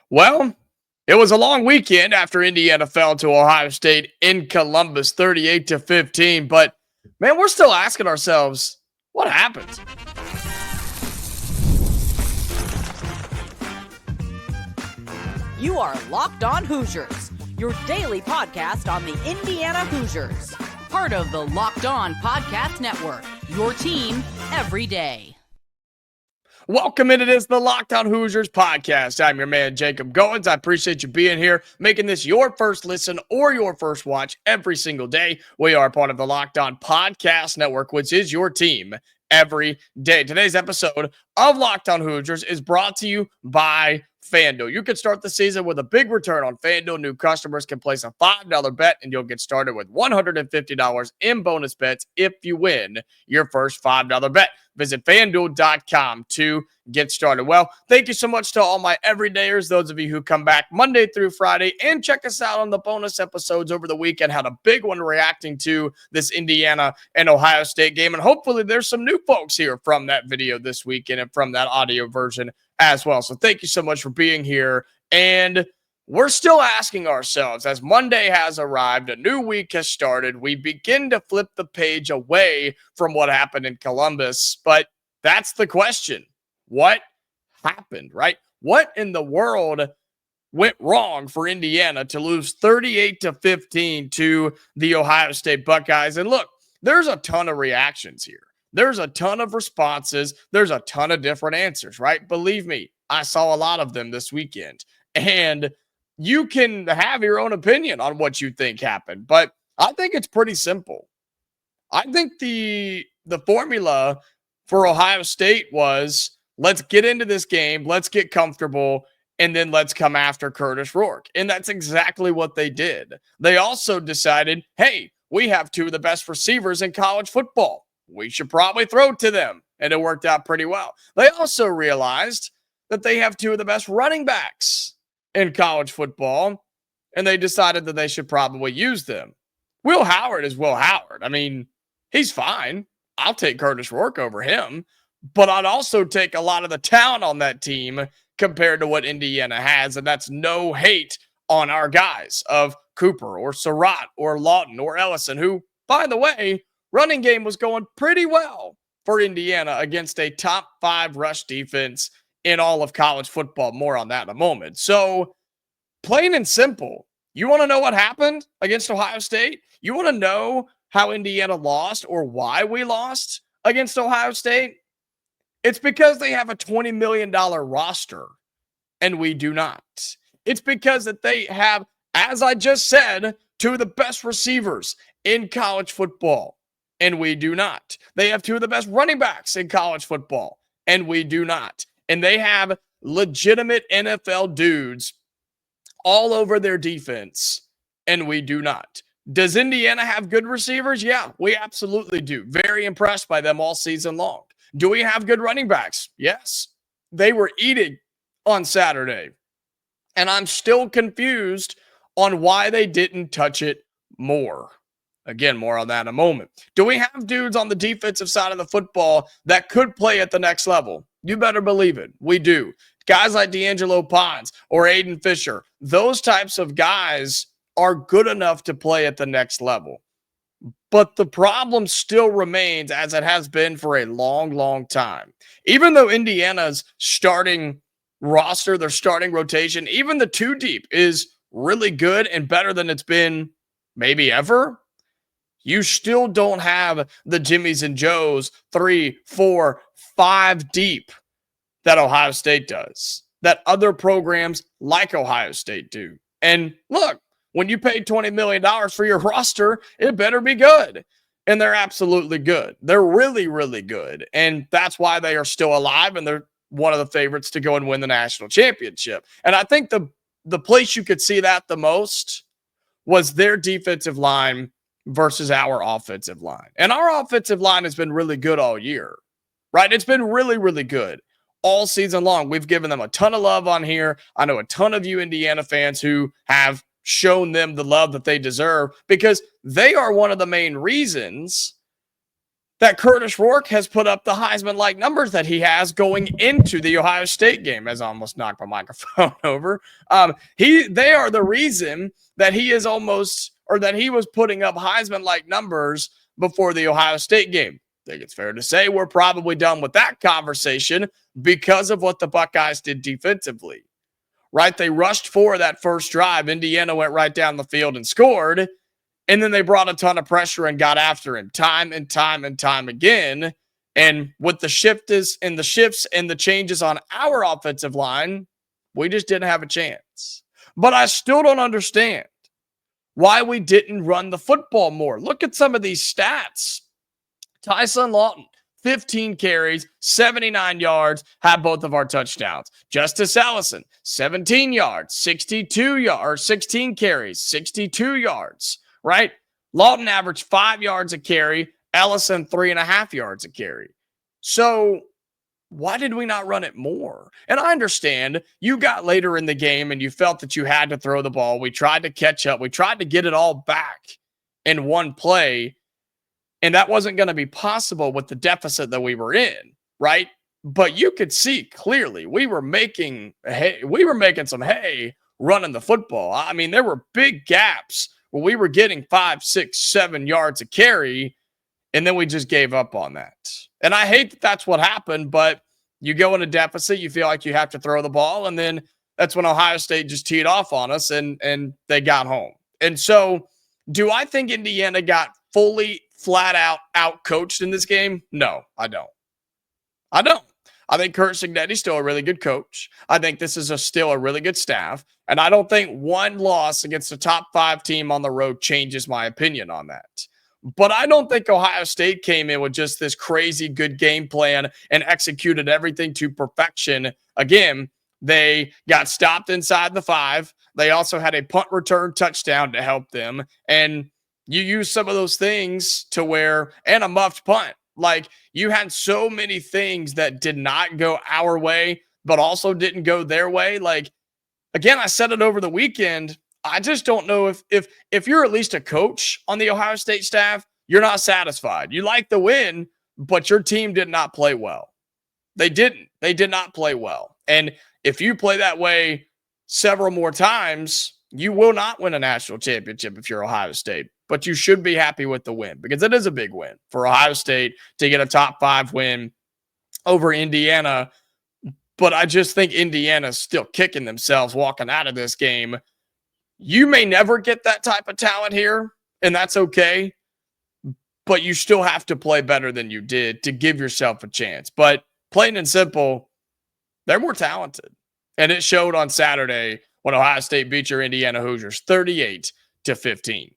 Well, it was a long weekend after Indiana fell to Ohio State in Columbus 38-15, but man, we're still asking ourselves, what happened? You are Locked On Hoosiers, your daily podcast on the Indiana Hoosiers. Part of the Locked On Podcast Network, your team every day. Welcome in. It is the Locked On Hoosiers podcast. I'm your man, Jacob Goins. I appreciate you being here, making this your first listen or your first watch every single day. We are part of the Locked On Podcast Network, which is your team every day. Today's episode of Locked On Hoosiers is brought to you by FanDuel. You can start the season with a big return on FanDuel. New customers can place a $5 bet, and you'll get started with $150 in bonus bets if you win your first $5 bet. Visit FanDuel.com to get started. Well, thank you so much to all my everydayers, those of you who come back Monday through Friday and check us out on the bonus episodes over the weekend. Had a big one reacting to this Indiana and Ohio State game, and hopefully there's some new folks here from that video this weekend and from that audio version as well. So thank you so much for being here. And we're still asking ourselves, as Monday has arrived, a new week has started, we begin to flip the page away from what happened in Columbus. But that's the question. What happened, right? What in the world went wrong for Indiana to lose 38-15 to the Ohio State Buckeyes? And look, there's a ton of reactions here. There's a ton of responses. There's a ton of different answers, right? Believe me, I saw a lot of them this weekend. And you can have your own opinion on what you think happened, but I think it's pretty simple. I think the formula for Ohio State was, let's get into this game, let's get comfortable, and then let's come after Curtis Rourke. And that's exactly what they did. They also decided, hey, we have two of the best receivers in college football. We should probably throw to them. And it worked out pretty well. They also realized that they have two of the best running backs in college football, and they decided that they should probably use them. Will Howard is Will Howard. I mean, he's fine. I'll take Curtis Rourke over him, but I'd also take a lot of the talent on that team compared to what Indiana has, and that's no hate on our guys of Cooper or Surratt or Lawton or Ellison, who, by the way, running game was going pretty well for Indiana against a top 5 rush defense in all of college football. More on that in a moment. So, plain and simple, you want to know what happened against Ohio State? You want to know how Indiana lost or why we lost against Ohio State? It's because they have a $20 million roster and we do not. It's because that they have, as I just said, two of the best receivers in college football and we do not. They have two of the best running backs in college football and we do not. And they have legitimate NFL dudes all over their defense, and we do not. Does Indiana have good receivers? Yeah, we absolutely do. Very impressed by them all season long. Do we have good running backs? Yes. They were eating on Saturday, and I'm still confused on why they didn't touch it more. Again, more on that in a moment. Do we have dudes on the defensive side of the football that could play at the next level? You better believe it. We do. Guys like D'Angelo Pons or Aiden Fisher, those types of guys are good enough to play at the next level. But the problem still remains, as it has been for a long, long time. Even though Indiana's starting roster, their starting rotation, even the 2 deep is really good and better than it's been maybe ever, you still don't have the Jimmies and Joes 3, 4, 5 deep that Ohio State does, that other programs like Ohio State do. And look, when you pay $20 million for your roster, it better be good. And they're absolutely good. They're really, really good. And that's why they are still alive, and they're one of the favorites to go and win the national championship. And I think the place you could see that the most was their defensive line versus our offensive line. And our offensive line has been really good all year, right? It's been really, really good all season long. We've given them a ton of love on here. I know a ton of you Indiana fans who have shown them the love that they deserve because they are one of the main reasons that Curtis Rourke has put up the Heisman-like numbers that he has going into the Ohio State game, as I almost knocked my microphone over. They are the reason that he is almost, or that he was putting up Heisman-like numbers before the Ohio State game. I think it's fair to say we're probably done with that conversation because of what the Buckeyes did defensively, right? They rushed for that first drive. Indiana went right down the field and scored. And then they brought a ton of pressure and got after him time and time and time again. And with the shifts and the changes on our offensive line, we just didn't have a chance. But I still don't understand why we didn't run the football more. Look at some of these stats. Tyson Lawton, 15 carries, 79 yards, had both of our touchdowns. Justice Ellison, 17 yards, 16 carries, 62 yards. Right? Lawton averaged 5 yards a carry, Ellison 3.5 yards a carry. So why did we not run it more? And I understand you got later in the game and you felt that you had to throw the ball. We tried to catch up. We tried to get it all back in one play. And that wasn't going to be possible with the deficit that we were in, right? But you could see clearly we were making some hay running the football. I mean, there were big gaps where we were getting 5, 6, 7 yards a carry, and then we just gave up on that. And I hate that that's what happened, but you go in a deficit, you feel like you have to throw the ball, and then that's when Ohio State just teed off on us, and they got home. And so do I think Indiana got fully flat-out coached in this game? No, I don't. I think Curt Cignetti's still a really good coach. I think this is still a really good staff. And I don't think one loss against a top 5 team on the road changes my opinion on that. But I don't think Ohio State came in with just this crazy good game plan and executed everything to perfection. Again, they got stopped inside the 5. They also had a punt return touchdown to help them. And you use some of those things to where, and a muffed punt. Like, you had so many things that did not go our way, but also didn't go their way. Like, again, I said it over the weekend. I just don't know if you're at least a coach on the Ohio State staff, you're not satisfied. You like the win, but your team did not play well. They didn't. They did not play well. And if you play that way several more times, you will not win a national championship if you're Ohio State. But you should be happy with the win because it is a big win for Ohio State to get a top 5 win over Indiana. But I just think Indiana's still kicking themselves walking out of this game. You may never get that type of talent here, and that's okay. But you still have to play better than you did to give yourself a chance. But plain and simple, they're more talented. And it showed on Saturday when Ohio State beat your Indiana Hoosiers 38-15.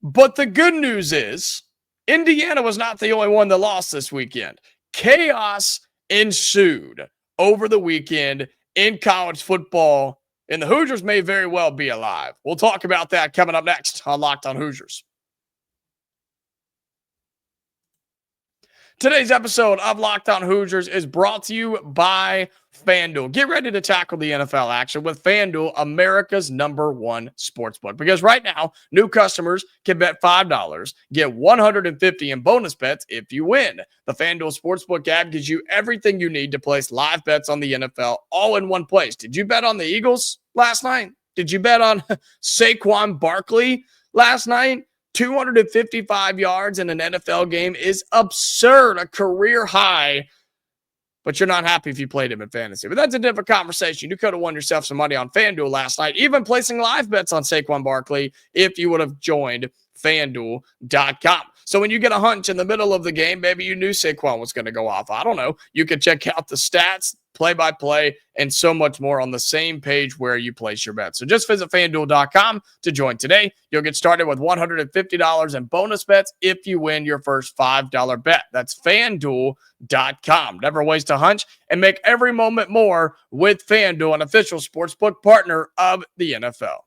But the good news is Indiana was not the only one that lost this weekend. Chaos ensued over the weekend in college football, and the Hoosiers may very well be alive. We'll talk about that coming up next on Locked on Hoosiers. Today's episode of Locked on Hoosiers is brought to you by FanDuel. Get ready to tackle the NFL action with FanDuel, America's #1 sportsbook. Because right now, new customers can bet $5, get $150 in bonus bets if you win. The FanDuel Sportsbook app gives you everything you need to place live bets on the NFL all in one place. Did you bet on the Eagles last night? Did you bet on Saquon Barkley last night? 255 yards in an NFL game is absurd, a career high, but you're not happy if you played him in fantasy. But that's a different conversation. You could have won yourself some money on FanDuel last night, even placing live bets on Saquon Barkley if you would have joined FanDuel.com. So when you get a hunch in the middle of the game, maybe you knew Saquon was going to go off. I don't know. You can check out the stats, play-by-play, and so much more on the same page where you place your bets. So just visit FanDuel.com to join today. You'll get started with $150 in bonus bets if you win your first $5 bet. That's FanDuel.com. Never waste a hunch and make every moment more with FanDuel, an official sportsbook partner of the NFL.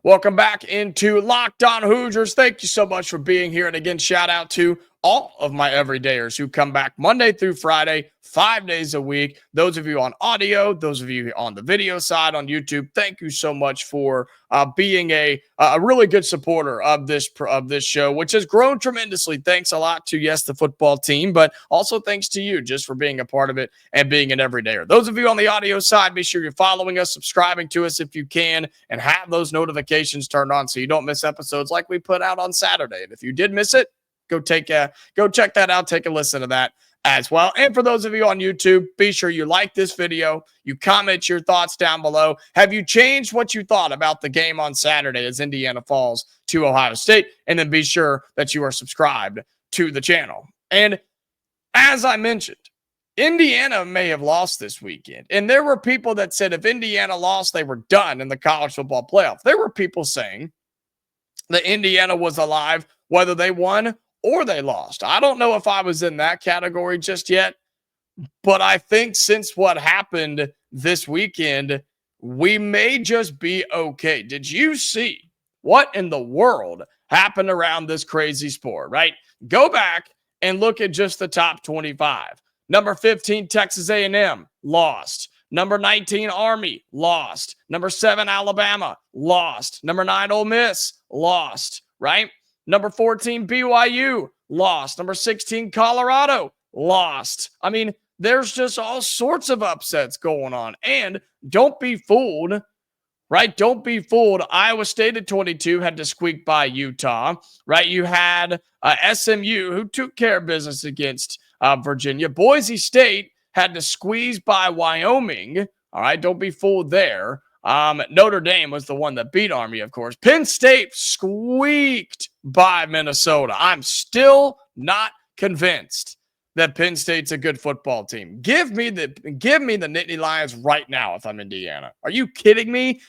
Welcome back into Locked on Hoosiers. Thank you so much for being here. And again, shout out to all of my everydayers who come back Monday through Friday, 5 days a week. Those of you on audio, those of you on the video side on YouTube, thank you so much for being a really good supporter of this show, which has grown tremendously. Thanks a lot to, yes, the football team, but also thanks to you just for being a part of it and being an everydayer. Those of you on the audio side, be sure you're following us, subscribing to us if you can, and have those notifications turned on so you don't miss episodes like we put out on Saturday. And if you did miss it, go check that out. Take a listen to that as well. And for those of you on YouTube, be sure you like this video. You comment your thoughts down below. Have you changed what you thought about the game on Saturday as Indiana falls to Ohio State? And then be sure that you are subscribed to the channel. And as I mentioned, Indiana may have lost this weekend. And there were people that said if Indiana lost, they were done in the college football playoff. There were people saying that Indiana was alive whether they won or they lost. I don't know if I was in that category just yet, but I think since what happened this weekend, we may just be okay. Did you see what in the world happened around this crazy sport, right? Go back and look at just the top 25. Number 15, Texas A&M, lost. Number 19, Army, lost. Number 7, Alabama, lost. Number 9, Ole Miss, lost, right? Number 14, BYU, lost. Number 16, Colorado, lost. I mean, there's just all sorts of upsets going on. And don't be fooled, right? Don't be fooled. Iowa State at 22 had to squeak by Utah, right? You had SMU, who took care of business against Virginia. Boise State had to squeeze by Wyoming. All right, don't be fooled there. Notre Dame was the one that beat Army, of course. Penn State squeaked by Minnesota. I'm still not convinced that Penn State's a good football team. Give me the Nittany Lions right now if I'm Indiana. Are you kidding me?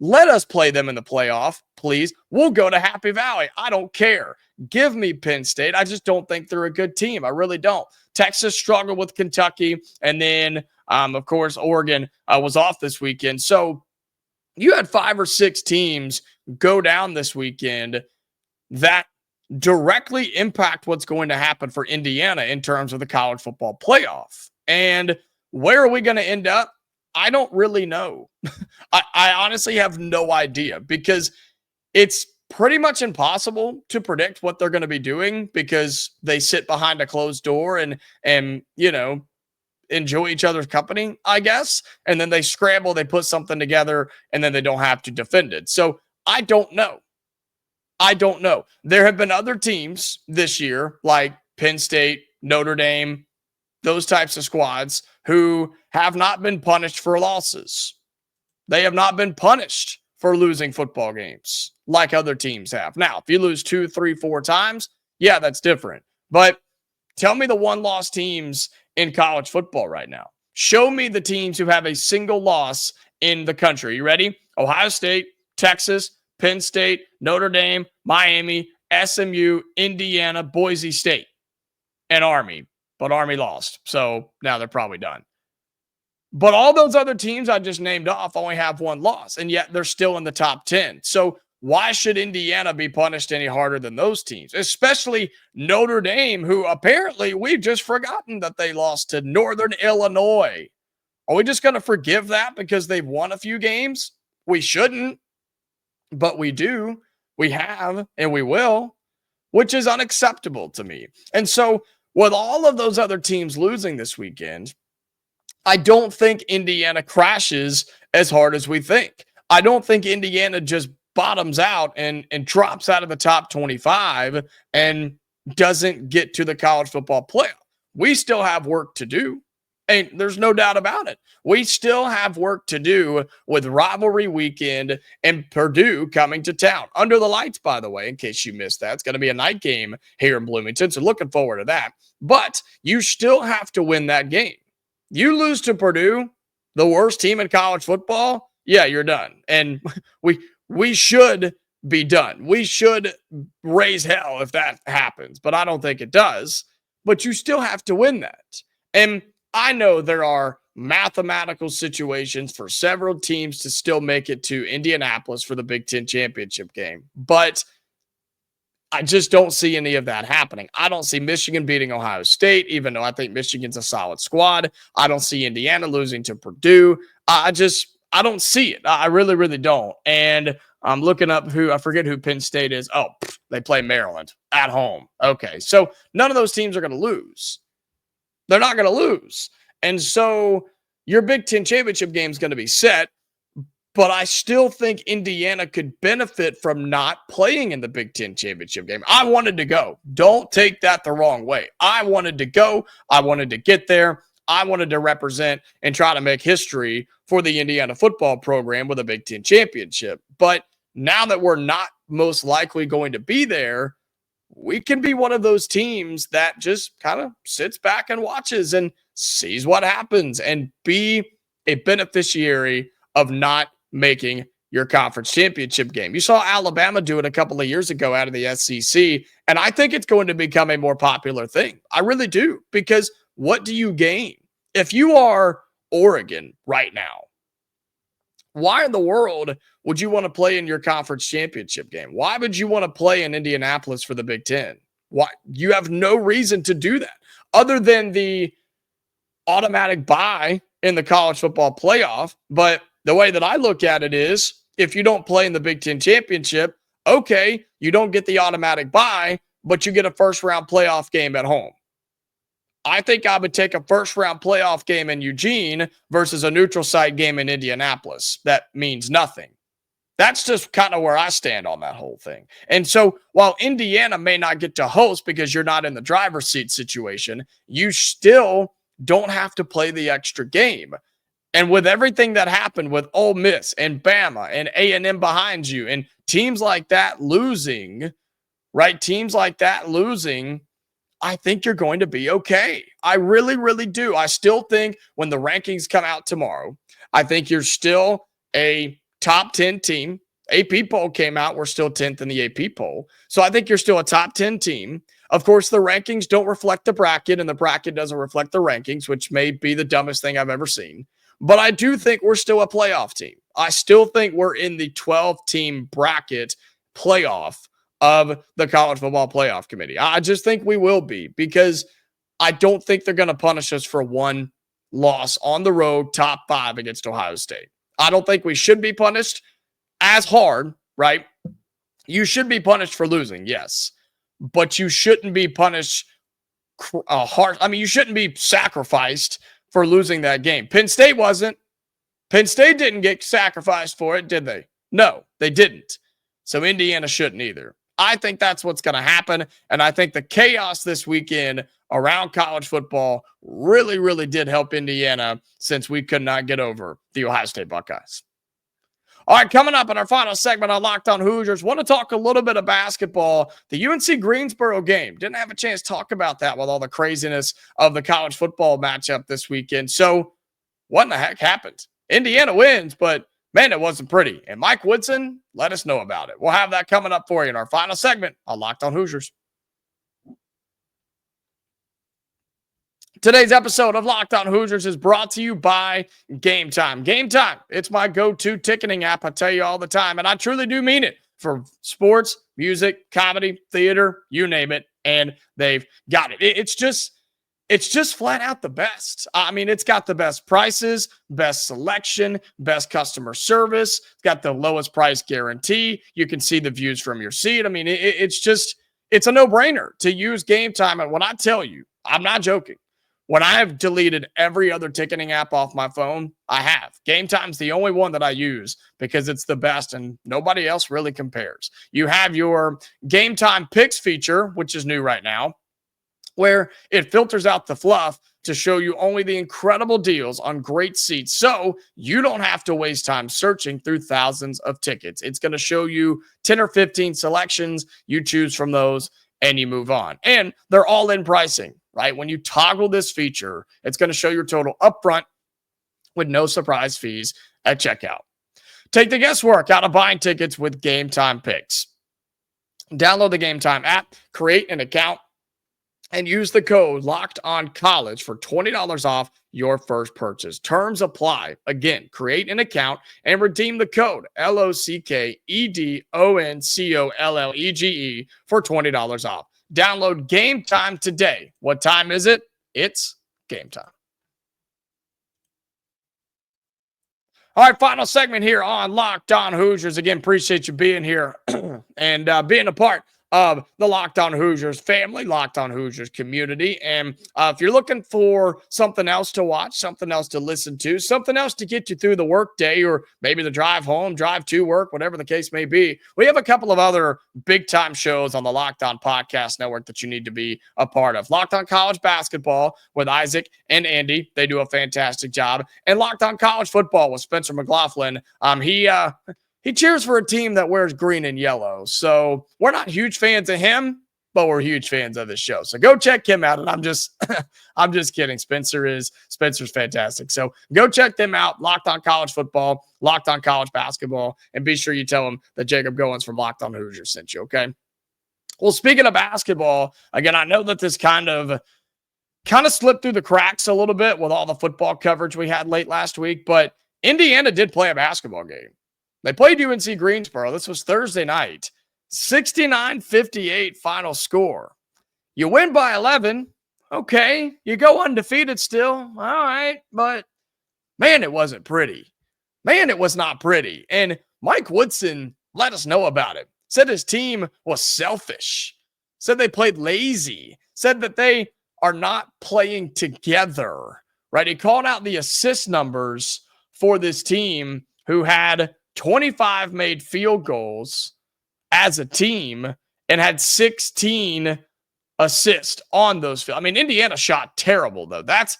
Let us play them in the playoff, please. We'll go to Happy Valley. I don't care. Give me Penn State. I just don't think they're a good team. I really don't. Texas struggled with Kentucky, and then, of course, Oregon was off this weekend. So you had 5 or 6 teams go down this weekend that directly impact what's going to happen for Indiana in terms of the college football playoff. And where are we going to end up? I don't really know. I honestly have no idea because it's pretty much impossible to predict what they're going to be doing because they sit behind a closed door and you know, enjoy each other's company, I guess. And then they scramble, they put something together, and then they don't have to defend it. So I don't know. There have been other teams this year like Penn State, Notre Dame, those types of squads who have not been punished for losses. They have not been punished for losing football games like other teams have. Now, if you lose 2, 3, 4 times, yeah, that's different. But tell me the one-loss teams in college football right now. Show me the teams who have a single loss in the country. You ready? Ohio State, Texas, Penn State, Notre Dame, Miami, SMU, Indiana, Boise State, and Army. But Army lost, so now they're probably done. But all those other teams I just named off only have one loss, and yet they're still in the top 10. So why should Indiana be punished any harder than those teams? Especially Notre Dame, who apparently we've just forgotten that they lost to Northern Illinois. Are we just going to forgive that because they've won a few games? We shouldn't, but we do. We have, and we will, which is unacceptable to me. And so with all of those other teams losing this weekend, I don't think Indiana crashes as hard as we think. I don't think Indiana just bottoms out and drops out of the top 25 and doesn't get to the college football playoff. We still have work to do, and there's no doubt about it. We still have work to do with rivalry weekend and Purdue coming to town. Under the lights, by the way, in case you missed that. It's going to be a night game here in Bloomington, so looking forward to that. But you still have to win that game. You lose to Purdue, the worst team in college football, yeah, you're done. And we should be done. We should raise hell if that happens, but I don't think it does. But you still have to win that. And I know there are mathematical situations for several teams to still make it to Indianapolis for the Big Ten championship game. But I just don't see any of that happening. I don't see Michigan beating Ohio State, even though I think Michigan's a solid squad. I don't see Indiana losing to Purdue. I don't see it. I really, really don't. And I'm looking up I forget who Penn State is. Oh, they play Maryland at home. Okay. So none of those teams are going to lose. They're not going to lose. And so your Big Ten championship game is going to be set. But I still think Indiana could benefit from not playing in the Big Ten championship game. I wanted to go. Don't take that the wrong way. I wanted to go. I wanted to get there. I wanted to represent and try to make history for the Indiana football program with a Big Ten championship. But now that we're not most likely going to be there, we can be one of those teams that just kind of sits back and watches and sees what happens and be a beneficiary of not making your conference championship game. You saw Alabama do it a couple of years ago out of the SEC, and I think it's going to become a more popular thing. I really do, because what do you gain? If you are Oregon right now, why in the world would you want to play in your conference championship game? Why would you want to play in Indianapolis for the Big Ten? Why? You have no reason to do that other than the automatic bye in the college football playoff. But the way that I look at it is, if you don't play in the Big Ten championship, okay, you don't get the automatic bye, but you get a first-round playoff game at home. I think I would take a first-round playoff game in Eugene versus a neutral site game in Indianapolis. That means nothing. That's just kind of where I stand on that whole thing. And so while Indiana may not get to host because you're not in the driver's seat situation, you still don't have to play the extra game. And with everything that happened with Ole Miss and Bama and A&M behind you and teams like that losing, right? Teams like that losing, I think you're going to be okay. I really, really do. I still think when the rankings come out tomorrow, I think you're still a top 10 team. AP poll came out. We're still 10th in the AP poll. So I think you're still a top 10 team. Of course, the rankings don't reflect the bracket, and the bracket doesn't reflect the rankings, which may be the dumbest thing I've ever seen. But I do think we're still a playoff team. I still think we're in the 12-team bracket playoff of the College Football Playoff Committee. I just think we will be, because I don't think they're going to punish us for one loss on the road, top 5 against Ohio State. I don't think we should be punished as hard, right? You should be punished for losing, yes. But you shouldn't be punished hard. I mean, you shouldn't be sacrificed for losing that game. Penn State wasn't. Penn State didn't get sacrificed for it, did they? No, they didn't. So Indiana shouldn't either. I think that's what's going to happen. And I think the chaos this weekend around college football really, really did help Indiana, since we could not get over the Ohio State Buckeyes. All right, coming up in our final segment on Locked On Hoosiers, want to talk a little bit of basketball. The UNC Greensboro game. Didn't have a chance to talk about that with all the craziness of the college football matchup this weekend. So what in the heck happened? Indiana wins, but man, it wasn't pretty. And Mike Woodson, let us know about it. We'll have that coming up for you in our final segment on Locked On Hoosiers. Today's episode of Locked On Hoosiers is brought to you by Game Time. Game Time, it's my go-to ticketing app. I tell you all the time, and I truly do mean it. For sports, music, comedy, theater, you name it, and they've got it. It's just flat out the best. I mean, it's got the best prices, best selection, best customer service. It's got the lowest price guarantee. You can see the views from your seat. I mean, it's a no-brainer to use Game Time. And when I tell you, I'm not joking. When I have deleted every other ticketing app off my phone, I have. Game Time's the only one that I use because it's the best and nobody else really compares. You have your Game Time Picks feature, which is new right now, where it filters out the fluff to show you only the incredible deals on great seats, so you don't have to waste time searching through thousands of tickets. It's going to show you 10 or 15 selections. You choose from those and you move on. And they're all in pricing, right? When you toggle this feature, it's going to show your total upfront with no surprise fees at checkout. Take the guesswork out of buying tickets with Game Time Picks. Download the Game Time app, create an account, and use the code LOCKEDONCOLLEGE for $20 off your first purchase. Terms apply. Again, create an account and redeem the code LOCKEDONCOLLEGE for $20 off. Download Game Time today. What time is it? It's game time. All right, final segment here on Locked On Hoosiers. Again, appreciate you being here and being a part of the Locked On Hoosiers family, Locked On Hoosiers community. And if you're looking for something else to watch, something else to listen to, something else to get you through the workday or maybe the drive home, drive to work, whatever the case may be, we have a couple of other big-time shows on the Locked On Podcast Network that you need to be a part of. Locked On College Basketball with Isaac and Andy. They do a fantastic job. And Locked On College Football with Spencer McLaughlin. He cheers for a team that wears green and yellow. So we're not huge fans of him, but we're huge fans of this show. So go check him out. And I'm just kidding. Spencer's fantastic. So go check them out. Locked On College Football, Locked On College Basketball, and be sure you tell them that Jacob Goins from Locked On Hoosiers sent you. Okay. Well, speaking of basketball, again, I know that this kind of slipped through the cracks a little bit with all the football coverage we had late last week, but Indiana did play a basketball game. They played UNC Greensboro. This was Thursday night. 69-58 final score. You win by 11. Okay. You go undefeated still. All right. But, man, it wasn't pretty. Man, it was not pretty. And Mike Woodson let us know about it. Said his team was selfish. Said they played lazy. Said that they are not playing together. Right? He called out the assist numbers for this team who had 25 made field goals as a team and had 16 assists on those. I mean, Indiana shot terrible, though. That's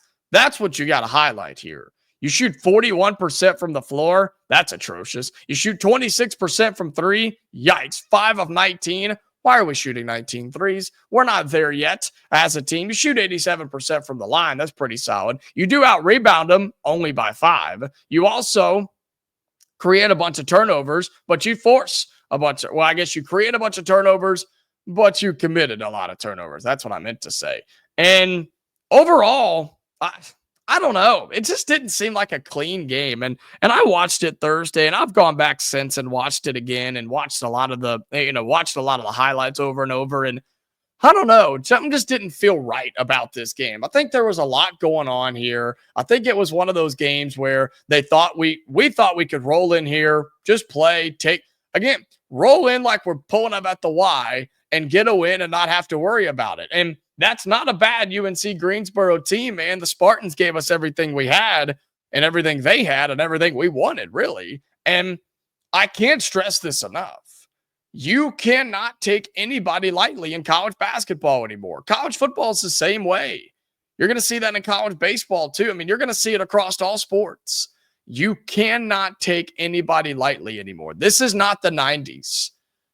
what you got to highlight here. You shoot 41% from the floor. That's atrocious. You shoot 26% from three. Yikes. 5 of 19. Why are we shooting 19 threes? We're not there yet as a team. You shoot 87% from the line. That's pretty solid. You do out-rebound them only by 5. You also create a bunch of turnovers, but you force a bunch of, well, I guess you create a bunch of turnovers, but you committed a lot of turnovers. That's what I meant to say. And overall, I don't know. It just didn't seem like a clean game. And I watched it Thursday, and I've gone back since and watched it again and watched a lot of the highlights over and over. And I don't know. Something just didn't feel right about this game. I think there was a lot going on here. I think it was one of those games where they thought we thought we could roll in here, just play, roll in like we're pulling up at the Y and get a win and not have to worry about it. And that's not a bad UNC Greensboro team, man. The Spartans gave us everything we had and everything they had and everything we wanted, really. And I can't stress this enough. You cannot take anybody lightly in college basketball anymore. College football is the same way. You're going to see that in college baseball too. I mean, you're going to see it across all sports. You cannot take anybody lightly anymore. This is not the 90s.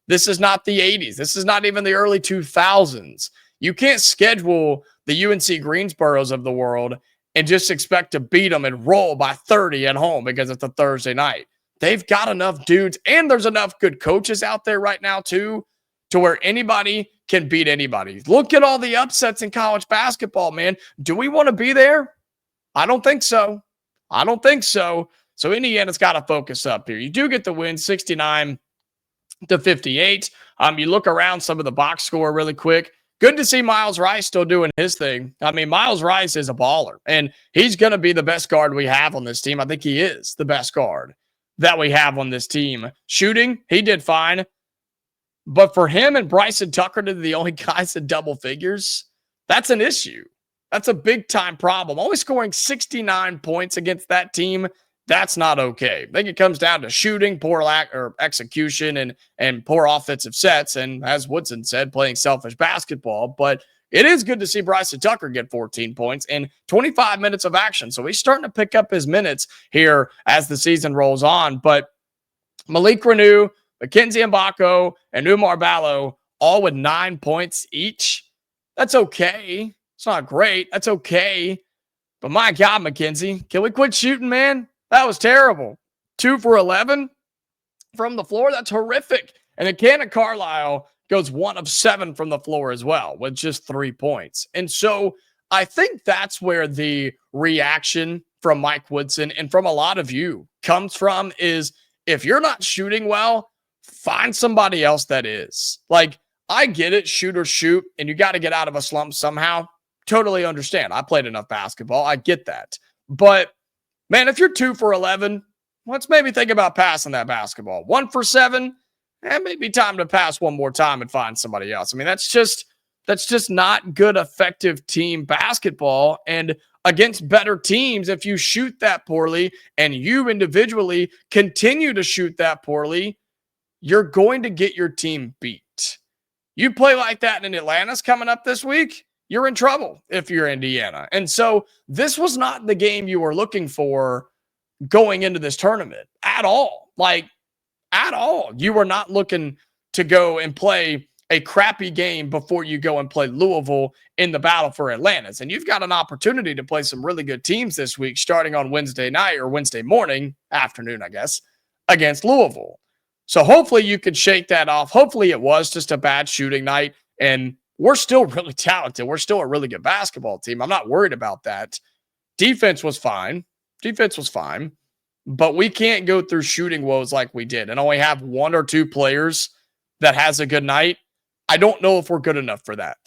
This is not the 80s. This is not even the early 2000s. You can't schedule the UNC Greensboros of the world and just expect to beat them and roll by 30 at home because it's a Thursday night. They've got enough dudes, and there's enough good coaches out there right now, too, to where anybody can beat anybody. Look at all the upsets in college basketball, man. Do we want to be there? I don't think so. So Indiana's got to focus up here. You do get the win, 69-58. You look around some of the box score really quick. Good to see Myles Rice still doing his thing. I mean, Myles Rice is a baller, and he's going to be the best guard we have on this team. I think he is the best guard that we have on this team. Shooting, he did fine. But for him and Bryson Tucker to be the only guys in double figures, that's an issue. That's a big-time problem. Only scoring 69 points against that team, that's not okay. I think it comes down to shooting, poor execution, and poor offensive sets, and as Woodson said, playing selfish basketball. But it is good to see Bryson Tucker get 14 points in 25 minutes of action. So he's starting to pick up his minutes here as the season rolls on. But Malik Renew, Mackenzie Mgbako, and Umar Ballo all with 9 points each. That's okay. It's not great. That's okay. But my God, Mackenzie, can we quit shooting, man? That was terrible. 2 for 11 from the floor. That's horrific. And then Kannan Carlyle goes 1 of 7 from the floor as well with just 3 points. And so I think that's where the reaction from Mike Woodson and from a lot of you comes from is if you're not shooting well, find somebody else that is. Like, I get it, shoot or shoot, and you got to get out of a slump somehow. Totally understand. I played enough basketball. I get that. But, man, if you're 2 for 11, let's maybe think about passing that basketball. 1 for 7, and maybe time to pass one more time and find somebody else. I mean, that's just not good, effective team basketball. And against better teams, if you shoot that poorly and you individually continue to shoot that poorly, you're going to get your team beat. You play like that in Atlanta's coming up this week, you're in trouble if you're Indiana. And so this was not the game you were looking for going into this tournament at all. Like, at all. You were not looking to go and play a crappy game before you go and play Louisville in the battle for Atlantis. And you've got an opportunity to play some really good teams this week, starting on Wednesday night or Wednesday morning, afternoon, I guess, against Louisville. So hopefully you could shake that off. Hopefully it was just a bad shooting night, and we're still really talented. We're still a really good basketball team. I'm not worried about that. Defense was fine. But we can't go through shooting woes like we did and only have 1 or 2 players that has a good night. I don't know if we're good enough for that.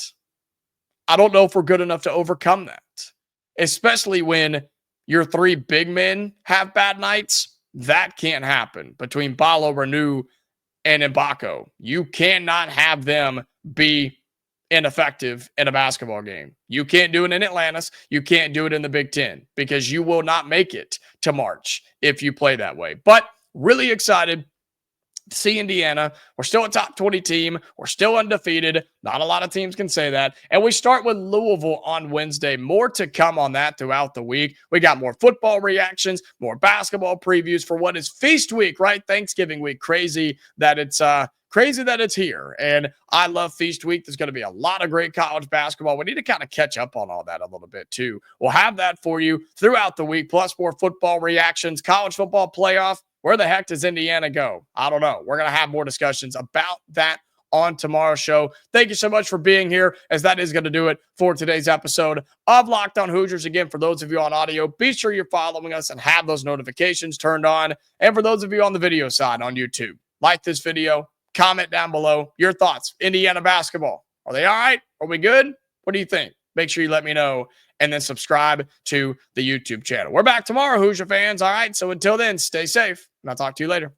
I don't know if we're good enough to overcome that, especially when your 3 big men have bad nights. That can't happen between Balo, Renew, and Mgbako. You cannot have them be ineffective in a basketball game. You can't do it in Atlantis. You can't do it in the Big Ten because you will not make it to March if you play that way. But really excited to see Indiana. We're still a top 20 team. We're still undefeated. Not a lot of teams can say that. And we start with Louisville on Wednesday. More to come on that throughout the week. We got more football reactions, more basketball previews for what is Feast Week, right? Thanksgiving week. Crazy that it's here. And I love Feast Week. There's going to be a lot of great college basketball. We need to kind of catch up on all that a little bit too. We'll have that for you throughout the week, plus more football reactions, college football playoff. Where the heck does Indiana go? I don't know. We're going to have more discussions about that on tomorrow's show. Thank you so much for being here, as that is going to do it for today's episode of Locked On Hoosiers. Again, for those of you on audio, be sure you're following us and have those notifications turned on. And for those of you on the video side on YouTube, like this video, comment down below your thoughts. Indiana basketball. Are they all right? Are we good? What do you think? Make sure you let me know, and then subscribe to the YouTube channel. We're back tomorrow, Hoosier fans. All right. So until then, stay safe, and I'll talk to you later.